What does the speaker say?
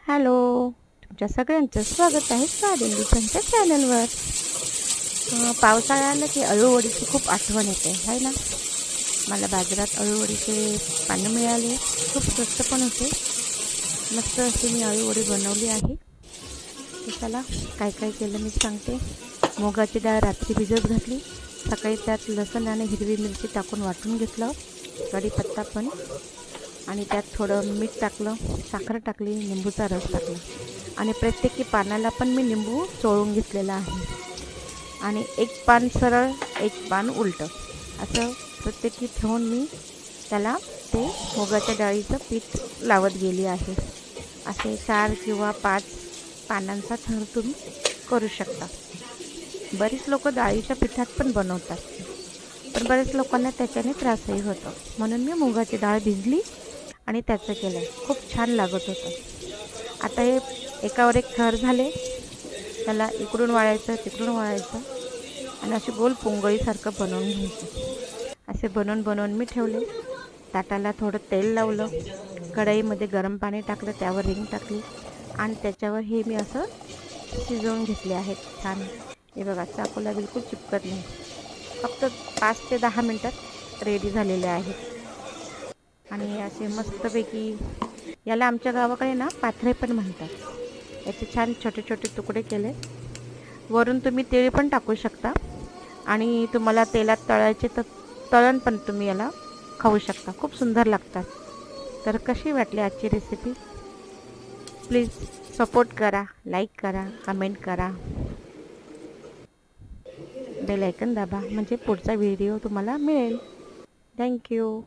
Hello, तुमच्या सगळ्यांचं स्वागत आहे स्वादिन दिसांच्या चॅनलवर. पावसाळा आला की अळूवडीची खूप आठवण येते आहे ना. मला बाजारात अळूवडीचे पानं मिळाले, खूप स्वस्त पण होते. मस्त अशी मी अळूवडी बनवली आहे. तर चला काय काय केलं मी सांगते. मुगाची डाळ रात्री भिजत घातली, सकाळी त्यात लसूण आणि हिरवी मिरची टाकून वाटून घेतलं, कढीपत्ता पण, आणि त्यात थोडं मीठ टाकलं, साखर टाकली, लिंबूचा रस टाकला आणि प्रत्येकी पानाला पण मी लिंबू चोळून घेतलेला आहे. आणि एक पान सरळ एक पान उलटं असं प्रत्येकी ठेवून मी त्याला ते मुगाच्या डाळीचं पीठ लावत गेली आहे. असे 4 किंवा 5 पानांचा थर तुम्ही करू शकता. बरीच लोक डाळीच्या पिठात पण बनवतात, पण बरेच लोकांना त्याच्याने त्रासही होतो. म्हणून मी मुगाची डाळ भिजली आणि त्याचं केलं, खूप छान लागत होतं. आता हे एकावर एक थर झाले, त्याला इकडून वाळायचं तिकडून वाळायचं आणि असे गोल पोंगळीसारखं बनवून घ्यायचं. असे बनवून बनवून मी ठेवले. ताटाला थोडं तेल लावलं, कढईमध्ये गरम पाणी टाकलं, त्यावर हिंग टाकली आणि त्याच्यावर हे मी असं शिजवून घेतले आहेत छान. हे बघा, चाकूला बिलकुल चिपकत नाही. फक्त 5 ते 10 मिनटात रेडी झालेले आहेत. आणि असे मस्तपैकी, याला आमच्या गावाकडे ना पाथरे पण म्हणतात. याचे छान छोटे छोटे तुकडे केले. वरून तुम्ही तीळ पण टाकू शकता आणि तुम्हाला तेलात तळायचे तर तळण पण तुम्ही याला खाऊ शकता. खूप सुंदर लागतात. तर कशी वाटली आजची रेसिपी? प्लीज सपोर्ट करा, लाईक करा, कमेंट करा, बेल आयकन दाबा, म्हणजे पुढचा व्हिडिओ तुम्हाला मिळेल. थँक्यू.